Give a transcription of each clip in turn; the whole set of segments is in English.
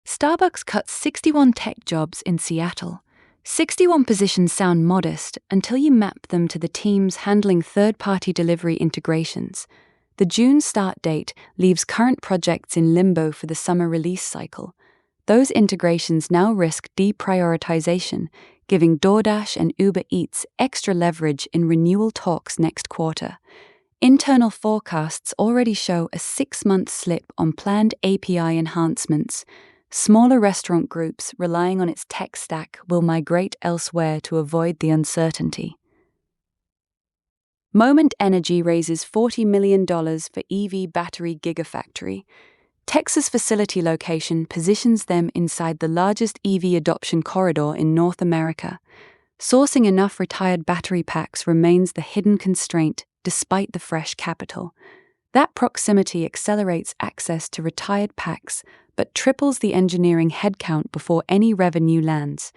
Starbucks cuts 61 tech jobs in Seattle. 61 positions sound modest until you map them to the teams handling third-party delivery integrations. The June start date leaves current projects in limbo for the summer release cycle. Those integrations now risk deprioritization, giving DoorDash and Uber Eats extra leverage in renewal talks next quarter. Internal forecasts already show a 6-month slip on planned API enhancements. Smaller restaurant groups relying on its tech stack will migrate elsewhere to avoid the uncertainty. Moment Energy raises $40 million for EV battery gigafactory. Texas facility location positions them inside the largest EV adoption corridor in North America. Sourcing enough retired battery packs remains the hidden constraint despite the fresh capital. That proximity accelerates access to retired packs, but triples the engineering headcount before any revenue lands.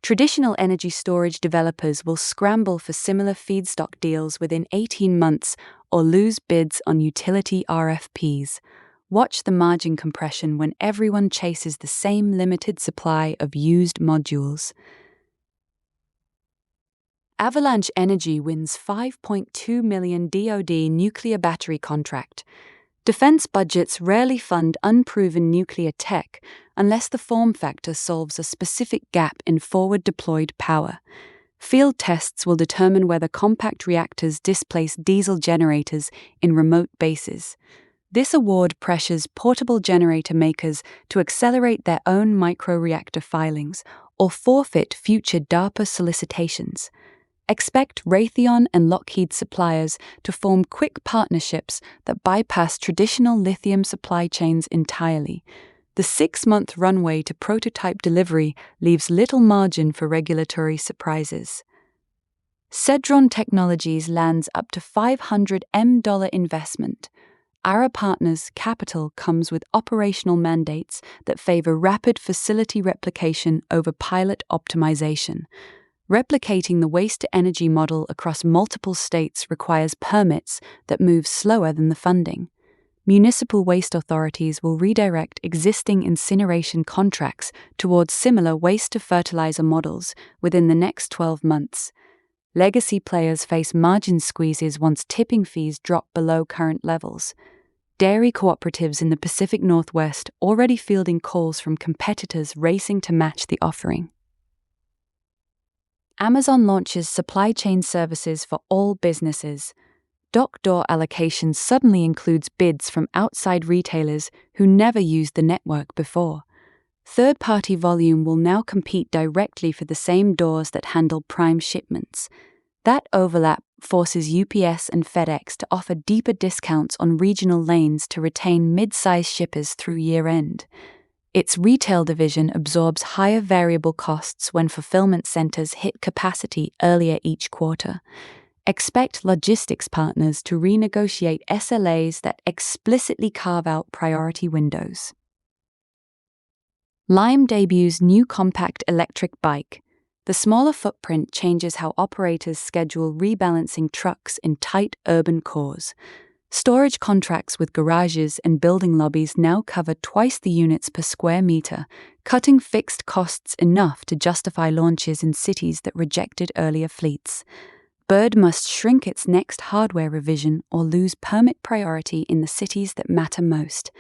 Traditional energy storage developers will scramble for similar feedstock deals within 18 months or lose bids on utility RFPs. Watch the margin compression when everyone chases the same limited supply of used modules. Avalanche Energy wins $5.2 million DoD nuclear battery contract. Defense budgets rarely fund unproven nuclear tech unless the form factor solves a specific gap in forward-deployed power. Field tests will determine whether compact reactors displace diesel generators in remote bases. This award pressures portable generator makers to accelerate their own microreactor filings or forfeit future DARPA solicitations. Expect Raytheon and Lockheed suppliers to form quick partnerships that bypass traditional lithium supply chains entirely. The 6-month runway to prototype delivery leaves little margin for regulatory surprises. Cedron Technologies lands up to $500 million investment. Our partners' capital comes with operational mandates that favor rapid facility replication over pilot optimization. Replicating the waste-to-energy model across multiple states requires permits that move slower than the funding. Municipal waste authorities will redirect existing incineration contracts towards similar waste-to-fertilizer models within the next 12 months. Legacy players face margin squeezes once tipping fees drop below current levels. Dairy cooperatives in the Pacific Northwest already fielding calls from competitors racing to match the offering. Amazon launches supply chain services for all businesses. Dock door allocation suddenly includes bids from outside retailers who never used the network before. Third-party volume will now compete directly for the same doors that handle prime shipments. That overlap forces UPS and FedEx to offer deeper discounts on regional lanes to retain mid-size shippers through year-end. Its retail division absorbs higher variable costs when fulfillment centers hit capacity earlier each quarter. Expect logistics partners to renegotiate SLAs that explicitly carve out priority windows. Lime debuts new compact electric bike. The smaller footprint changes how operators schedule rebalancing trucks in tight urban cores. Storage contracts with garages and building lobbies now cover twice the units per square meter, cutting fixed costs enough to justify launches in cities that rejected earlier fleets. Bird must shrink its next hardware revision or lose permit priority in the cities that matter most.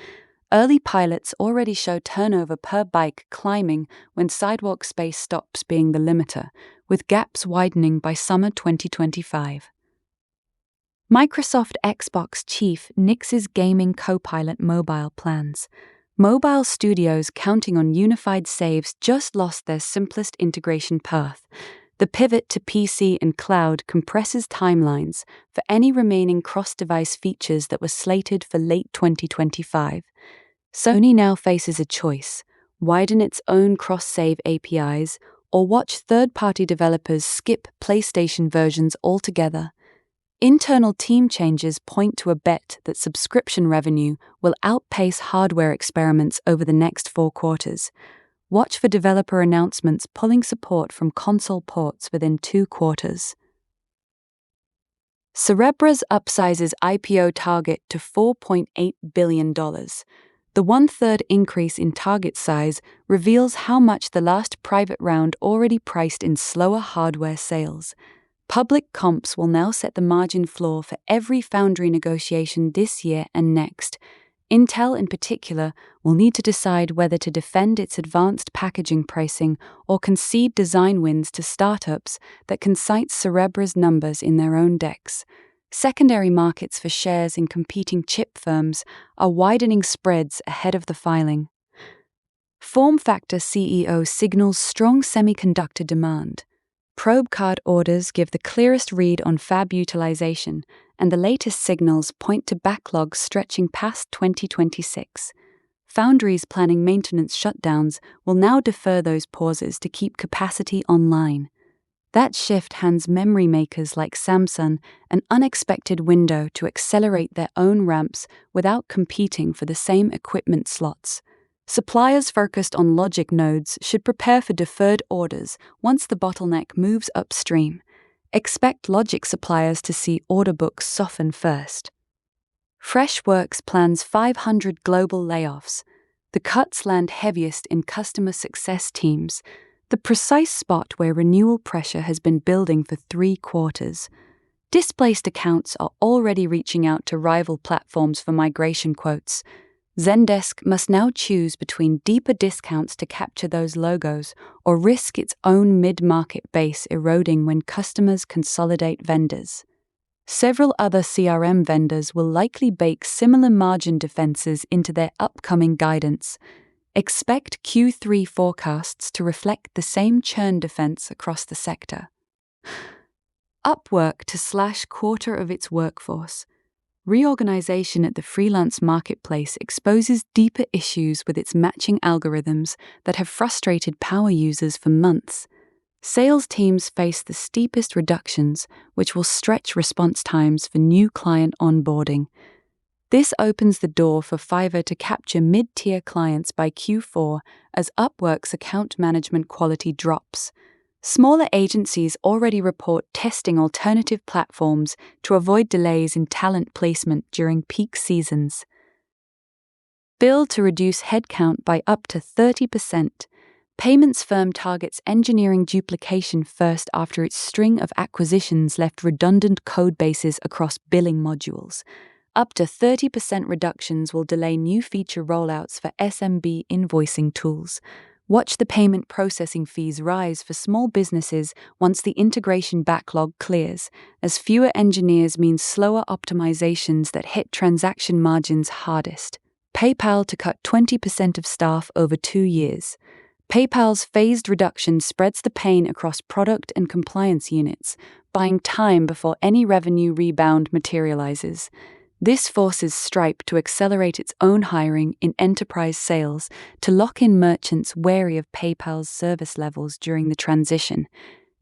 Early pilots already show turnover per bike climbing when sidewalk space stops being the limiter, with gaps widening by summer 2025. Microsoft Xbox chief nixes gaming Copilot mobile plans. Mobile studios counting on unified saves just lost their simplest integration path. The pivot to PC and cloud compresses timelines for any remaining cross-device features that were slated for late 2025. Sony now faces a choice: widen its own cross-save APIs or watch third-party developers skip PlayStation versions altogether. Internal team changes point to a bet that subscription revenue will outpace hardware experiments over the next 4 quarters. Watch for developer announcements pulling support from console ports within 2 quarters. Cerebra's upsizes IPO target to $4.8 billion. The one-third increase in target size reveals how much the last private round already priced in slower hardware sales. Public comps will now set the margin floor for every foundry negotiation this year and next. Intel, in particular, will need to decide whether to defend its advanced packaging pricing or concede design wins to startups that can cite Cerebra's numbers in their own decks. Secondary markets for shares in competing chip firms are widening spreads ahead of the filing. FormFactor CEO signals strong semiconductor demand. Probe card orders give the clearest read on fab utilization, and the latest signals point to backlogs stretching past 2026. Foundries planning maintenance shutdowns will now defer those pauses to keep capacity online. That shift hands memory makers like Samsung an unexpected window to accelerate their own ramps without competing for the same equipment slots. Suppliers focused on logic nodes should prepare for deferred orders once the bottleneck moves upstream. Expect logic suppliers to see order books soften first. Freshworks plans 500 global layoffs. The cuts land heaviest in customer success teams, the precise spot where renewal pressure has been building for 3 quarters. Displaced accounts are already reaching out to rival platforms for migration quotes. Zendesk must now choose between deeper discounts to capture those logos or risk its own mid-market base eroding when customers consolidate vendors. Several other CRM vendors will likely bake similar margin defenses into their upcoming guidance. Expect Q3 forecasts to reflect the same churn defense across the sector. Upwork to slash quarter of its workforce. Reorganization at the freelance marketplace exposes deeper issues with its matching algorithms that have frustrated power users for months. Sales teams face the steepest reductions, which will stretch response times for new client onboarding. This opens the door for Fiverr to capture mid-tier clients by Q4 as Upwork's account management quality drops. Smaller agencies already report testing alternative platforms to avoid delays in talent placement during peak seasons. Bill to reduce headcount by up to 30%. Payments firm targets engineering duplication first after its string of acquisitions left redundant code bases across billing modules. Up to 30% reductions will delay new feature rollouts for SMB invoicing tools. Watch the payment processing fees rise for small businesses once the integration backlog clears, as fewer engineers mean slower optimizations that hit transaction margins hardest. PayPal to cut 20% of staff over 2 years. PayPal's phased reduction spreads the pain across product and compliance units, buying time before any revenue rebound materializes. This forces Stripe to accelerate its own hiring in enterprise sales to lock in merchants wary of PayPal's service levels during the transition.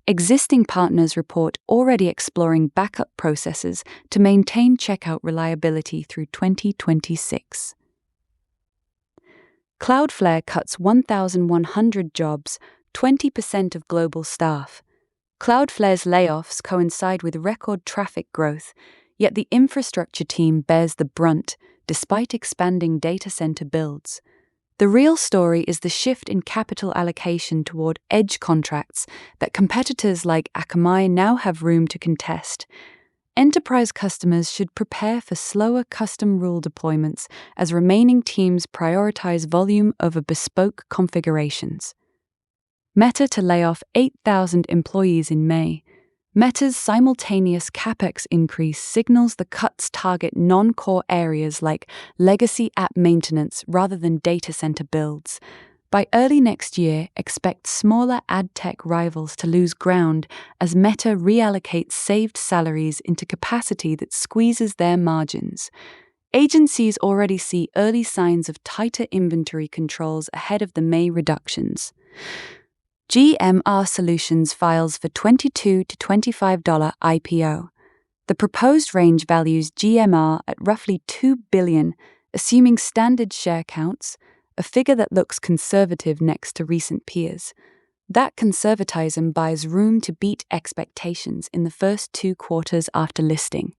Existing partners report already exploring backup processes to maintain checkout reliability through 2026. Cloudflare cuts 1,100 jobs, 20% of global staff. Cloudflare's layoffs coincide with record traffic growth, yet the infrastructure team bears the brunt, despite expanding data center builds. The real story is the shift in capital allocation toward edge contracts that competitors like Akamai now have room to contest. Enterprise customers should prepare for slower custom rule deployments as remaining teams prioritize volume over bespoke configurations. Meta to lay off 8,000 employees in May. Meta's simultaneous capex increase signals the cuts target non-core areas like legacy app maintenance rather than data center builds. By early next year, expect smaller ad tech rivals to lose ground as Meta reallocates saved salaries into capacity that squeezes their margins. Agencies already see early signs of tighter inventory controls ahead of the May reductions. GMR Solutions files for $22 to $25 IPO. The proposed range values GMR at roughly $2 billion, assuming standard share counts, a figure that looks conservative next to recent peers. That conservatism buys room to beat expectations in the first 2 quarters after listing.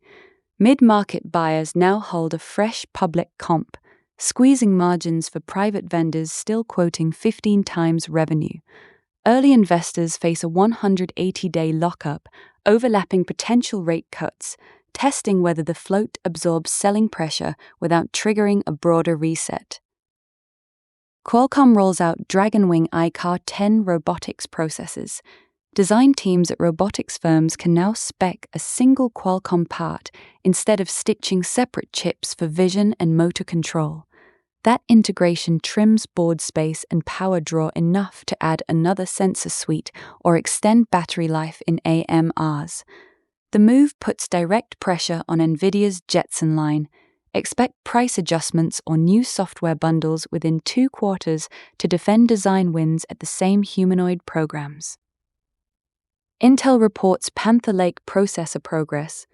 Mid-market buyers now hold a fresh public comp, squeezing margins for private vendors still quoting 15 times revenue. Early investors face a 180-day lockup, overlapping potential rate cuts, testing whether the float absorbs selling pressure without triggering a broader reset. Qualcomm rolls out Dragonwing iCar 10 robotics processors. Design teams at robotics firms can now spec a single Qualcomm part instead of stitching separate chips for vision and motor control. That integration trims board space and power draw enough to add another sensor suite or extend battery life in AMRs. The move puts direct pressure on NVIDIA's Jetson line. Expect price adjustments or new software bundles within 2 quarters to defend design wins at the same humanoid programs. Intel reports Panther Lake processor progress.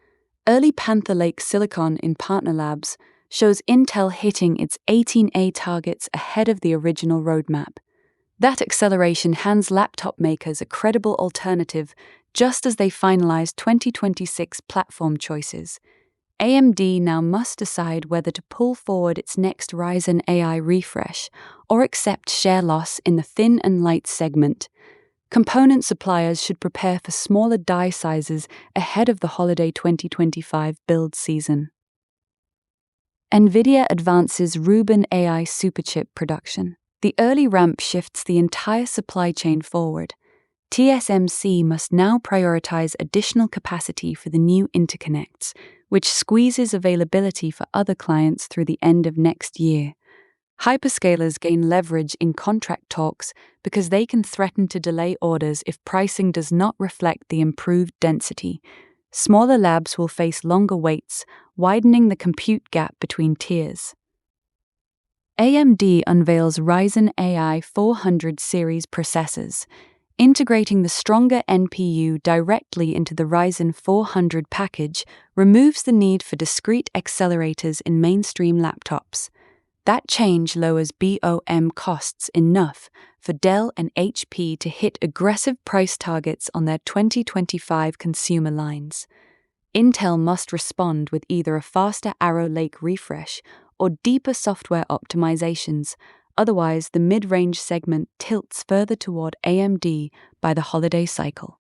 Early Panther Lake silicon in partner labs shows Intel hitting its 18A targets ahead of the original roadmap. That acceleration hands laptop makers a credible alternative just as they finalize 2026 platform choices. AMD now must decide whether to pull forward its next Ryzen AI refresh or accept share loss in the thin and light segment. Component suppliers should prepare for smaller die sizes ahead of the holiday 2025 build season. NVIDIA advances Rubin AI superchip production. The early ramp shifts the entire supply chain forward. TSMC must now prioritize additional capacity for the new interconnects, which squeezes availability for other clients through the end of next year. Hyperscalers gain leverage in contract talks because they can threaten to delay orders if pricing does not reflect the improved density. Smaller labs will face longer waits, widening the compute gap between tiers. AMD unveils Ryzen AI 400 series processors. Integrating the stronger NPU directly into the Ryzen 400 package removes the need for discrete accelerators in mainstream laptops. That change lowers BOM costs enough for Dell and HP to hit aggressive price targets on their 2025 consumer lines. Intel must respond with either a faster Arrow Lake refresh or deeper software optimizations, otherwise the mid-range segment tilts further toward AMD by the holiday cycle.